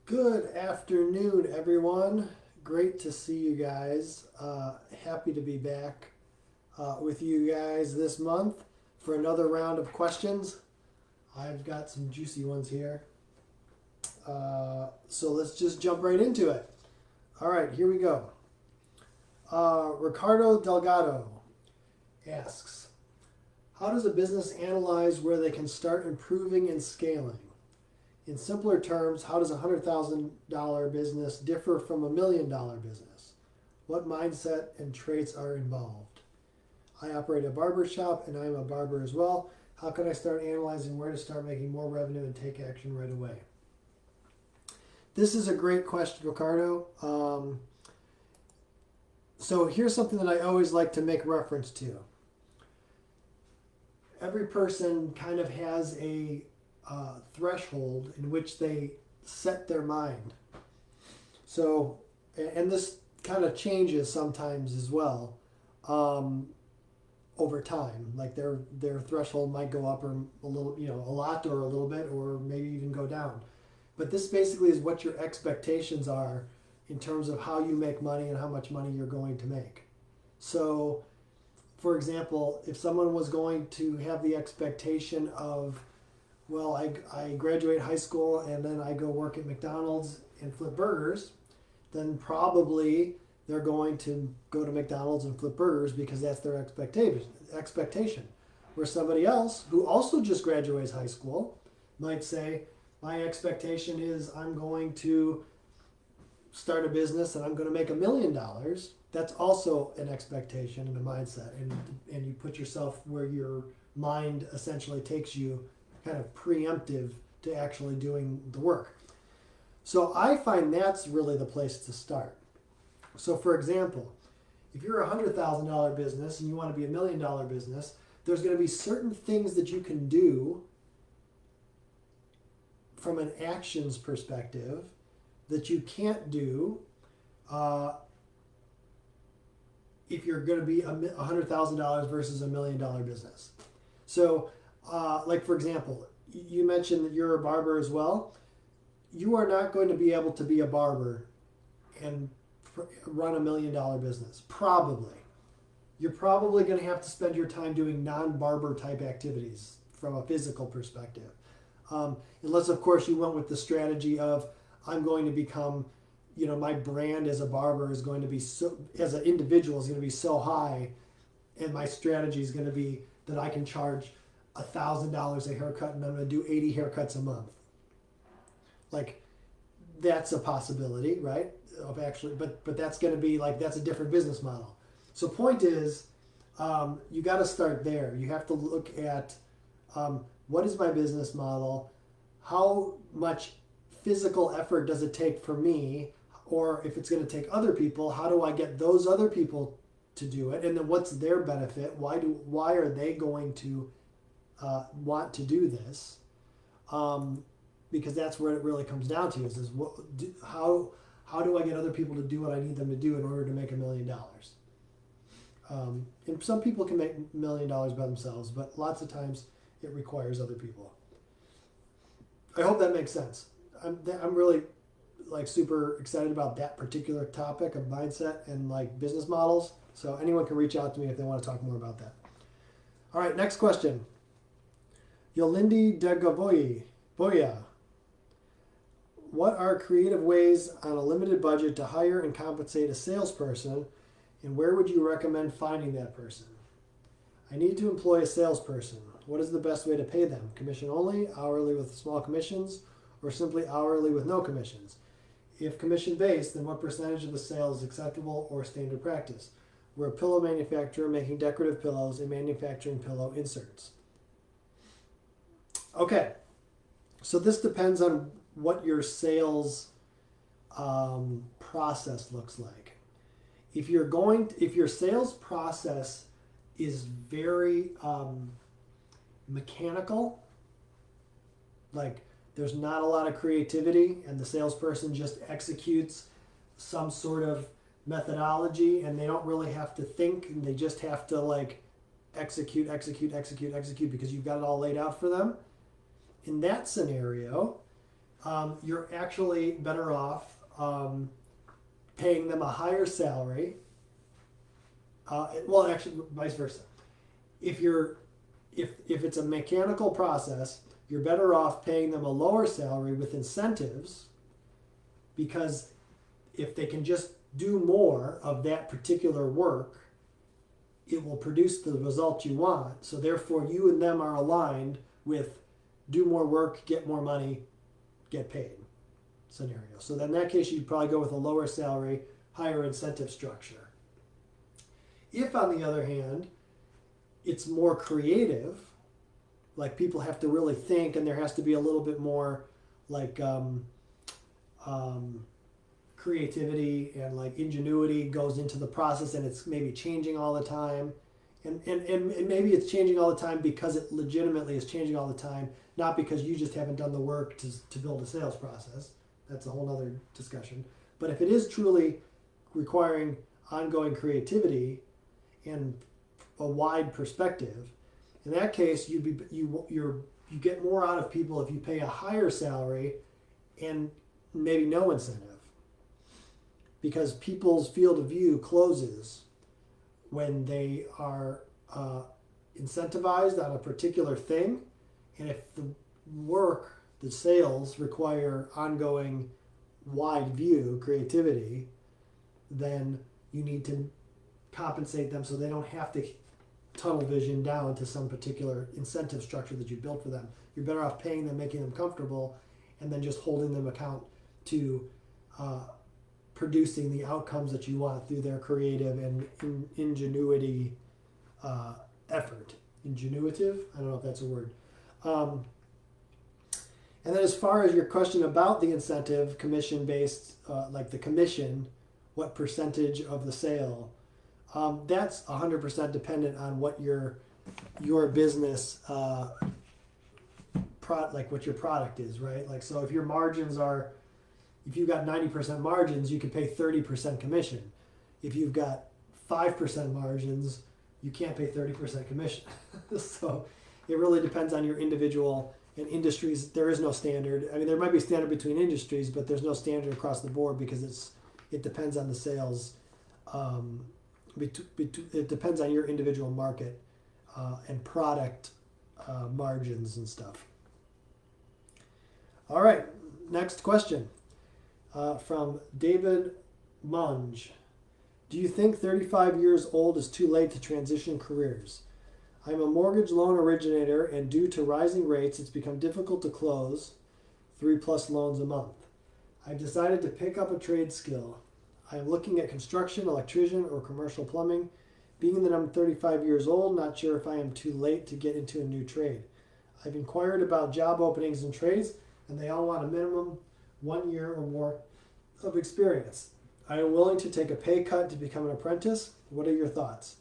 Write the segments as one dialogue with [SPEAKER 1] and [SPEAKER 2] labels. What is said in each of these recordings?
[SPEAKER 1] Good afternoon, everyone. Great to see you guys. Happy to be back with you guys this month for another round of questions. I've got some juicy ones here. So let's just jump right into it. All right, here we go. Ricardo Delgado asks, how does a business analyze where they can start improving and scaling? In simpler terms, how does a $100,000 business differ from a $1 million business? What mindset and traits are involved? I operate a barber shop and I'm a barber as well. How can I start analyzing where to start making more revenue and take action right away? This is a great question, Ricardo. So here's something that I always like to make reference to. Every person kind of has a threshold in which they set their mind. So, and this kind of changes sometimes as well over time. Like their threshold might go up or a little, a lot or a little bit, or maybe even go down. But this basically is what your expectations are in terms of how you make money and how much money you're going to make. So, for example, if someone was going to have the expectation of, well, I graduate high school and then I go work at McDonald's and flip burgers, then probably they're going to go to McDonald's and flip burgers because that's their expectation. Where somebody else who also just graduates high school might say, my expectation is I'm going to start a business and I'm going to make $1 million. That's also an expectation and a mindset. And you put yourself where your mind essentially takes you, kind of preemptive to actually doing the work. So I find that's really the place to start. So for example, if you're a $100,000 business and you want to be $1 million business, there's going to be certain things that you can do from an actions perspective that you can't do if you're going to be $100,000 versus $1 million business. So like for example, you mentioned that you're a barber as well. You are not going to be able to be a barber and run $1 million business. Probably. You're probably going to have to spend your time doing non-barber type activities from a physical perspective. Unless, of course, you went with the strategy of, I'm going to become, my brand as a barber is going to be so, as an individual is going to be so high, and my strategy is going to be that I can charge $1,000 a haircut and I'm going to do 80 haircuts a month. Like, that's a possibility, right? Of actually, but that's going to be like, that's a different business model. So point is, you got to start there. You have to look at what is my business model? How much physical effort does it take for me? Or if it's going to take other people, how do I get those other people to do it? And then what's their benefit? Why are they going to want to do this? Because that's where it really comes down to is how do I get other people to do what I need them to do in order to make $1 million? And some people can make $1 million by themselves, but lots of times it requires other people. I hope that makes sense. I'm really like super excited about that particular topic of mindset and like business models. So anyone can reach out to me if they want to talk more about that. All right, next question. Yolindi Boya. What are creative ways on a limited budget to hire and compensate a salesperson, and where would you recommend finding that person? I need to employ a salesperson. What is the best way to pay them? Commission only, hourly with small commissions, or simply hourly with no commissions? If commission-based, then what percentage of the sale is acceptable or standard practice? We're a pillow manufacturer making decorative pillows and manufacturing pillow inserts. Okay, so this depends on what your sales process looks like. If your sales process is very mechanical, like there's not a lot of creativity and the salesperson just executes some sort of methodology and they don't really have to think and they just have to like execute because you've got it all laid out for them. In that scenario, you're actually better off paying them a higher salary. Well, actually, vice versa. If it's a mechanical process, you're better off paying them a lower salary with incentives, because if they can just do more of that particular work, it will produce the result you want. So therefore, you and them are aligned with do more work, get more money, get paid scenario. So then in that case, you'd probably go with a lower salary, higher incentive structure. If, on the other hand, it's more creative, like people have to really think, and there has to be a little bit more like creativity and like ingenuity goes into the process, and it's maybe changing all the time. And maybe it's changing all the time because it legitimately is changing all the time, not because you just haven't done the work to build a sales process. That's a whole other discussion. But if it is truly requiring ongoing creativity and a wide perspective, in that case, you get more out of people if you pay a higher salary and maybe no incentive, because people's field of view closes when they are incentivized on a particular thing. And if the work, the sales require ongoing wide view creativity, then you need to compensate them so they don't have to tunnel vision down to some particular incentive structure that you built for them. You're better off paying them, making them comfortable, and then just holding them account to producing the outcomes that you want through their creative and ingenuity effort. Ingenuitive? I don't know if that's a word. And then as far as your question about the incentive, commission-based, like the commission, what percentage of the sale, that's 100% dependent on what your business, like what your product is, right? Like, so if your margins are, if you've got 90% margins, you can pay 30% commission. If you've got 5% margins, you can't pay 30% commission. So it really depends on your individual and industries. There is no standard. I mean, there might be standard between industries, but there's no standard across the board because it depends on the sales. It depends on your individual market and product margins and stuff. All right, next question from David Munge. Do you think 35 years old is too late to transition careers? I'm a mortgage loan originator, and due to rising rates, it's become difficult to close 3+ loans a month. I've decided to pick up a trade skill. I'm looking at construction, electrician, or commercial plumbing. Being that I'm 35 years old, not sure if I am too late to get into a new trade. I've inquired about job openings and trades, and they all want a minimum 1 year or more of experience. I am willing to take a pay cut to become an apprentice. What are your thoughts?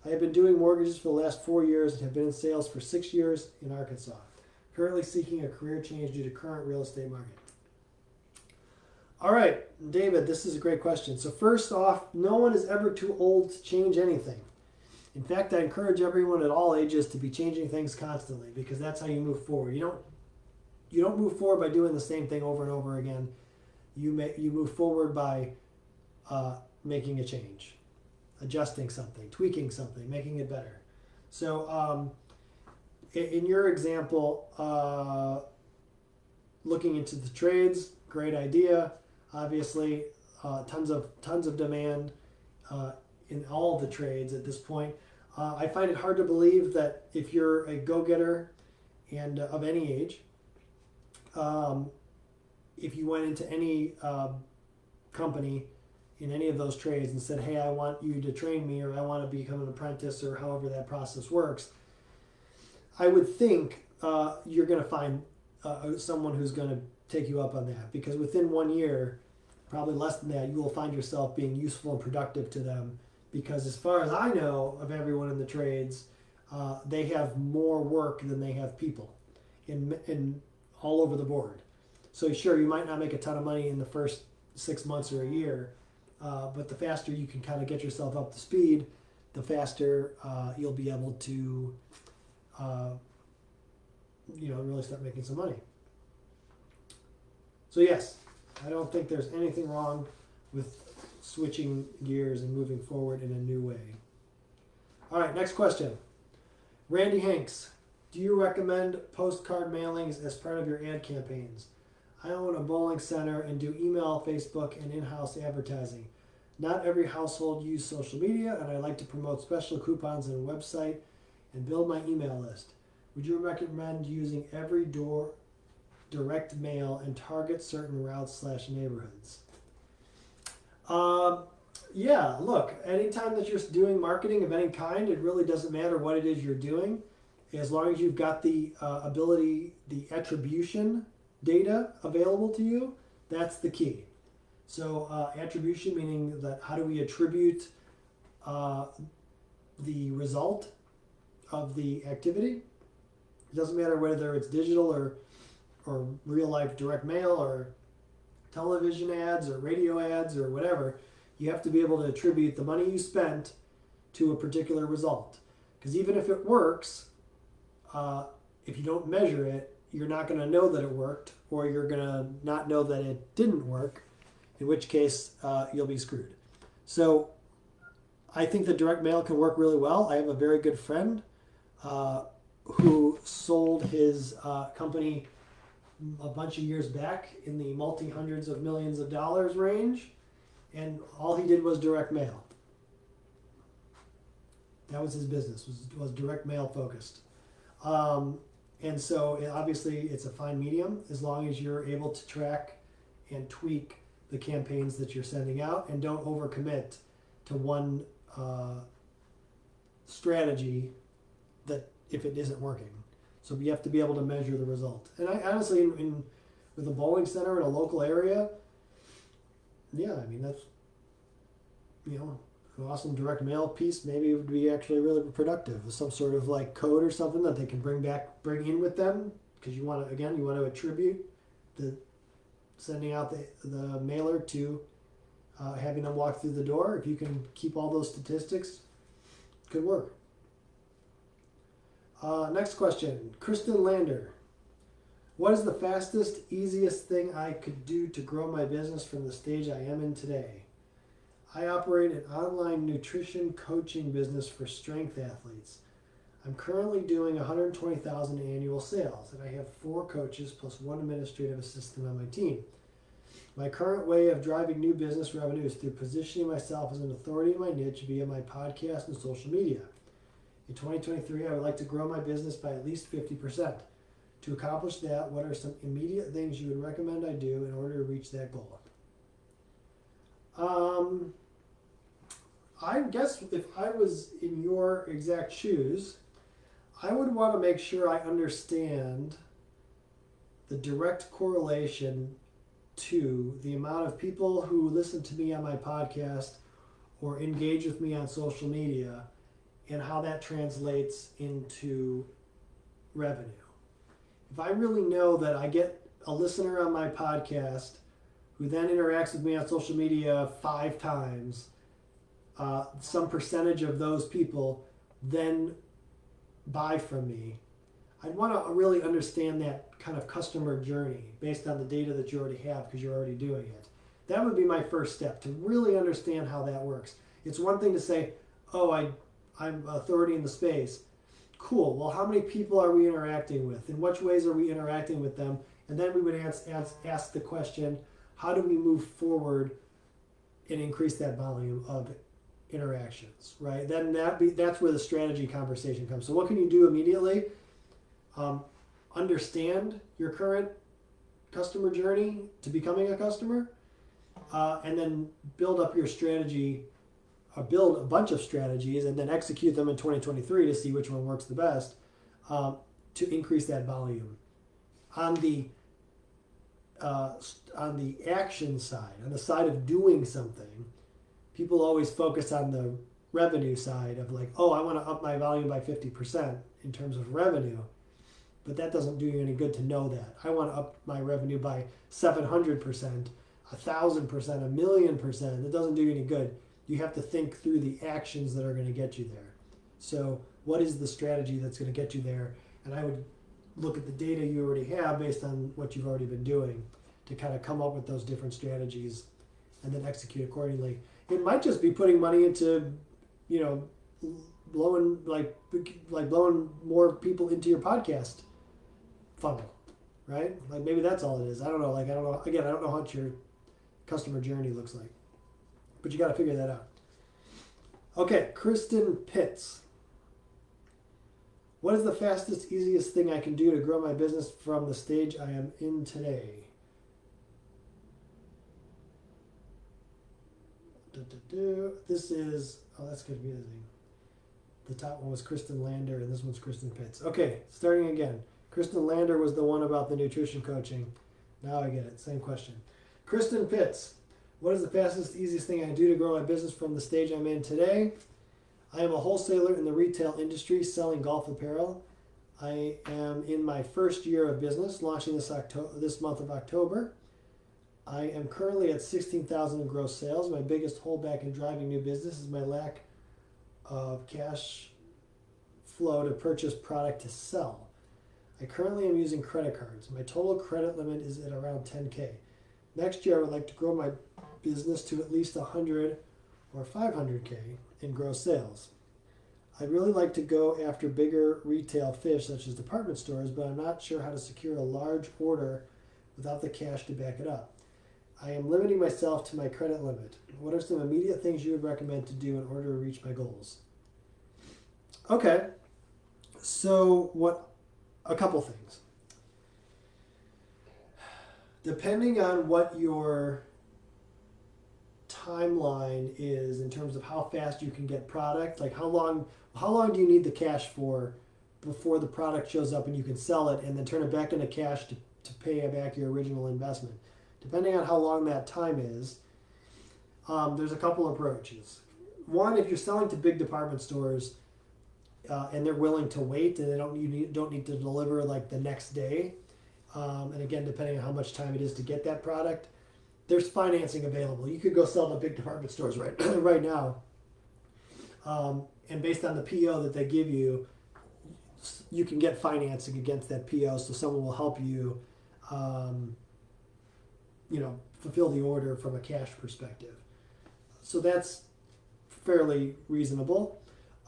[SPEAKER 1] I have been doing mortgages for the last 4 years and have been in sales for 6 years in Arkansas. Currently seeking a career change due to current real estate market. All right, David, this is a great question. So first off, no one is ever too old to change anything. In fact, I encourage everyone at all ages to be changing things constantly, because that's how you move forward. You don't move forward by doing the same thing over and over again. You move forward by making a change, adjusting something, tweaking something, making it better. So in your example, looking into the trades, great idea. Obviously, tons of demand in all the trades at this point. I find it hard to believe that if you're a go-getter and of any age, if you went into any company in any of those trades and said, hey, I want you to train me, or I want to become an apprentice, or however that process works, I would think you're going to find someone who's going to take you up on that, because within 1 year, probably less than that, you will find yourself being useful and productive to them, because as far as I know of everyone in the trades, they have more work than they have people in all over the board. So sure, you might not make a ton of money in the first 6 months or a year, but the faster you can kind of get yourself up to speed, the faster you'll be able to really start making some money. So yes, I don't think there's anything wrong with switching gears and moving forward in a new way. All right, next question. Randy Hanks, do you recommend postcard mailings as part of your ad campaigns? I own a bowling center and do email, Facebook, and in-house advertising. Not every household uses social media, and I like to promote special coupons on a website and build my email list. Would you recommend using every door direct mail and target certain routes/neighborhoods? Yeah, look, anytime that you're doing marketing of any kind, it really doesn't matter what it is you're doing. As long as you've got the ability, the attribution data available to you, that's the key. So attribution meaning that how do we attribute the result of the activity? It doesn't matter whether it's digital or real life direct mail or television ads or radio ads or whatever. You have to be able to attribute the money you spent to a particular result. Because even if it works, if you don't measure it, you're not going to know that it worked, or you're going to not know that it didn't work, in which case you'll be screwed. So I think that direct mail can work really well. I have a very good friend who sold his company a bunch of years back in the multi-hundreds of millions of dollars range, and all he did was direct mail. That was his business, was direct mail focused. And so obviously it's a fine medium as long as you're able to track and tweak the campaigns that you're sending out and don't overcommit to one strategy that if it isn't working. So you have to be able to measure the result. And I honestly, with a bowling center in a local area, yeah, I mean, that's, an awesome direct mail piece. Maybe it would be actually really productive with some sort of like code or something that they can bring in with them, because you want to attribute the sending out the mailer to having them walk through the door. If you can keep all those statistics, it could work. Next question, Kristen Lander. What is the fastest, easiest thing I could do to grow my business from the stage I am in today? I operate an online nutrition coaching business for strength athletes. I'm currently doing $120,000 annual sales, and I have 4 coaches plus 1 administrative assistant on my team. My current way of driving new business revenue is through positioning myself as an authority in my niche via my podcast and social media. In 2023, I would like to grow my business by at least 50%. To accomplish that, what are some immediate things you would recommend I do in order to reach that goal? I guess if I was in your exact shoes, I would want to make sure I understand the direct correlation to the amount of people who listen to me on my podcast or engage with me on social media and how that translates into revenue. If I really know that I get a listener on my podcast who then interacts with me on social media 5 times, some percentage of those people then buy from me, I'd want to really understand that kind of customer journey based on the data that you already have because you're already doing it. That would be my first step, to really understand how that works. It's one thing to say, oh, I'm authority in the space. Cool, well, how many people are we interacting with? In which ways are we interacting with them? And then we would ask the question, how do we move forward and increase that volume of interactions, right? Then that's where the strategy conversation comes. So what can you do immediately? Understand your current customer journey to becoming a customer, and then build up your strategy, or build a bunch of strategies and then execute them in 2023 to see which one works the best, to increase that volume. On the action side, on the side of doing something, people always focus on the revenue side of like, oh, I want to up my volume by 50% in terms of revenue. But that doesn't do you any good to know that. I want to up my revenue by 700%, 1,000%, 1,000,000%. That doesn't do you any good. You have to think through the actions that are going to get you there. So what is the strategy that's going to get you there? And I would look at the data you already have based on what you've already been doing to kind of come up with those different strategies and then execute accordingly. It might just be putting money into, you know, blowing blowing more people into your podcast funnel, right? Like maybe that's all it is. I don't know. Again, I don't know what your customer journey looks like, but you got to figure that out. Okay, Kristen Pitts. What is the fastest, easiest thing I can do to grow my business from the stage I am in today? This is, that's confusing. The top one was Kristen Lander, and this one's Kristen Pitts. Okay, starting again. Kristen Lander was the one about the nutrition coaching. Now I get it. Same question. Kristen Pitts. What is the fastest, easiest thing I can do to grow my business from the stage I'm in today? I am a wholesaler in the retail industry selling golf apparel. I am in my first year of business, launching this month of October. I am currently at $16,000 in gross sales. My biggest holdback in driving new business is my lack of cash flow to purchase product to sell. I currently am using credit cards. My total credit limit is at around $10K. Next year, I would like to grow my business to at least $100 or $500K in gross sales. I'd really like to go after bigger retail fish such as department stores, but I'm not sure how to secure a large order without the cash to back it up. I am limiting myself to my credit limit. What are some immediate things you would recommend to do in order to reach my goals? Okay, so a couple things. Depending on what your timeline is in terms of how fast you can get product, like how long do you need the cash for before the product shows up and you can sell it and then turn it back into cash to pay back your original investment. Depending on how long that time is, there's a couple approaches. One, if you're selling to big department stores and they're willing to wait and you don't need to deliver like the next day, and again, depending on how much time it is to get that product, there's financing available. You could go sell to big department stores right now, and based on the PO that they give you, you can get financing against that PO, so someone will help you fulfill the order from a cash perspective. So that's fairly reasonable.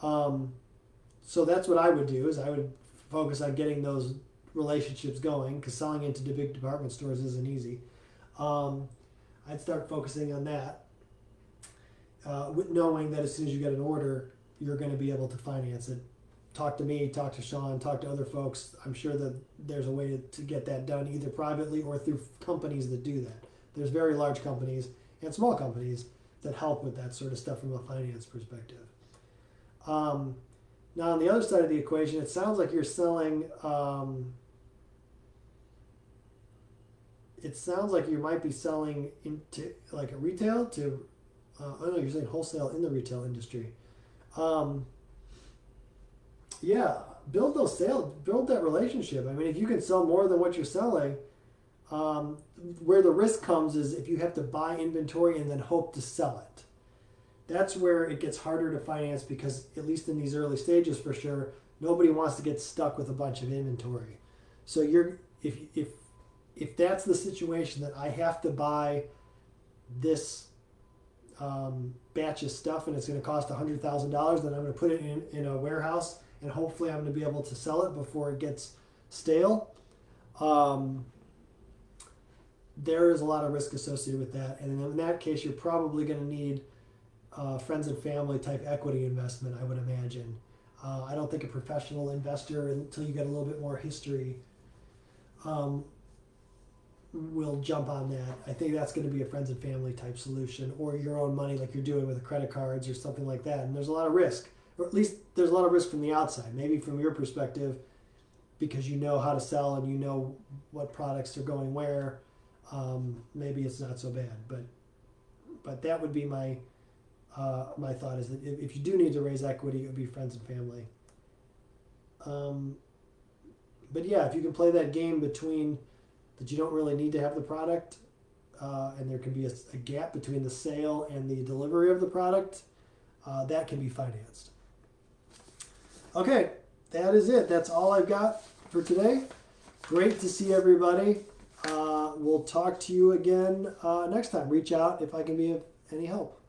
[SPEAKER 1] So that's what I would do, is I would focus on getting those relationships going, because selling into the big department stores isn't easy. I'd start focusing on that, with knowing that as soon as you get an order, you're going to be able to finance it. Talk to me, talk to Sean, talk to other folks. I'm sure that there's a way to get that done either privately or through companies that do that. There's very large companies and small companies that help with that sort of stuff from a finance perspective. Now, on the other side of the equation, it sounds like you're selling, it sounds like you might be selling into like a retail to, you're saying wholesale in the retail industry. Yeah, build those sales, build that relationship. I mean, if you can sell more than what you're selling, where the risk comes is if you have to buy inventory and then hope to sell it. That's where it gets harder to finance, because at least in these early stages, for sure, nobody wants to get stuck with a bunch of inventory. So if that's the situation, that I have to buy this batch of stuff and it's going to cost $100,000, then I'm going to put it in a warehouse and hopefully I'm going to be able to sell it before it gets stale. There is a lot of risk associated with that, and in that case, you're probably going to need friends and family type equity investment, I would imagine. I don't think a professional investor, until you get a little bit more history, will jump on that. I think that's going to be a friends and family type solution, or your own money like you're doing with the credit cards or something like that. And there's a lot of risk, or at least there's a lot of risk from the outside, maybe from your perspective, because you know how to sell and you know what products are going where. Maybe it's not so bad, but that would be my thought, is that if you do need to raise equity, it would be friends and family. But yeah, if you can play that game between that you don't really need to have the product, and there can be a gap between the sale and the delivery of the product, that can be financed. Okay, that is it. That's all I've got for today. Great to see everybody. We'll talk to you again next time. Reach out if I can be of any help.